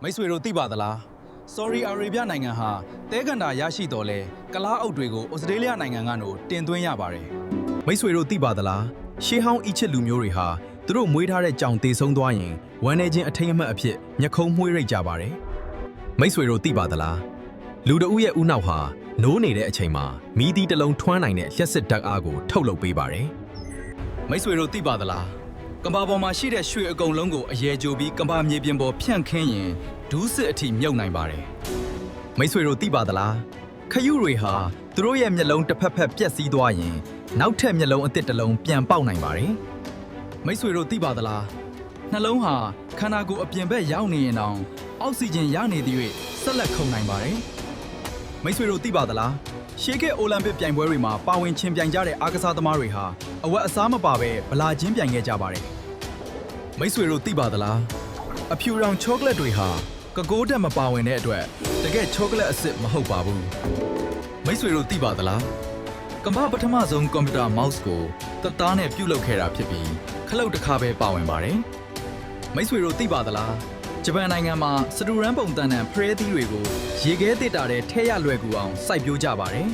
မိတ်ဆွေတို့သိပါသလား Saudi Arabia နိုင်ငံဟာတဲကန်တာရရှိတော်လဲကလားအုပ်တွေကိုဩစတြေးလျနိုင်ငံကနေတင်သွင်းရပါတယ်မိတ်ဆွေတို့သိပါသလားရှေးဟောင်းအီချစ်လူမျိုးတွေဟာသူတို့မွေးထားတဲ့ကြောင်တေဆုံးသွားရင်ဝမ်းနေခြင်းအထိမ်းအမှတ်အဖြစ်ညခုံးမွှေးရိတ်ကြပါတယ်မိတ်ဆွေတို့သိပါသလားလူတဦးရဲ့ဦးနောက်ဟာနိုးနေတဲ့အချိန်မှာမီးသီးတစ်လုံးထွန်းနိုင်တဲ့လျှက်စစ်ဓာတ်အားကိုထုတ်လုပ်ပေးပါတယ်မိတ်ဆွေတို့သိပါသလားကမ္ဘာပေါ်မှာရှိတဲ့ရွှေအကုန်လုံးကိုအရေကြိုပြီးကမ္ဘာမြေပြင်ပေါ်ဖြန့်ခင်းရင်ဒူးစစ်အထိမြုပ်နိုင်ပါတယ်မိတ်ဆွေတို့သိပါသလားခရုတွေဟာသူတို့ရဲ့မျက်လုံးတစ်ဖက်ဖက်ပြက်စီးသွားရင်နောက်ထပ်မျက်လုံးအသစ်တစ်လုံးပြန်ပေါက်နိုင်ပါတယ်မိတ်ဆွေတို့သိပါသလားနှလုံးဟာခန္ဓာကိုယ်အပြင်ဘက်ရောက်နေရင်တောင်အောက်ဆီဂျင်ရနေသရွေ့ဆက်လက်ခုန်နိုင်ပါတယ်မိတ်ဆွေတို့သိပါသလားရှေးခေတ်အိုလံပစ်ပြိုင်ပွဲတွေမှာပါဝင်ချင်းပြိုင်ကြတဲ့အားကစားသမားတွေဟာအဝတ်အစားမပါဘဲဗလာချင်းပြိုင်ခဲ့ကြပါတယ်မိတ်ဆွေတို့သိပါသလားအဖြူရောင်ချောကလက်တွေဟာကကိုးတက်မပါဝင်တဲ့အတွက်တကယ်ချောကလက်အစ်စ်မဟုတ်ပါဘူးမိတ်ဆွေတို့သိပါသလားကမ္ဘာပထမဆုံးကွန်ပျူတာ mouse ကိုသက်သားနဲ့ပြုလုပ်ခဲ့တာဖြစ်ပြီးခလုတ်တစ်ခါပဲပါဝင်ပါတယ်မိတ်ဆွေတို့သိပါသလားဂျပန်နိုင်ငံမှာစတူရန်ပုံတန်တန်ဖရဲသီးတွေကိုရေခဲတစ်တာတဲ့ထဲရလွယ်ကူအောင်စိုက်ပျိုးကြပါတယ်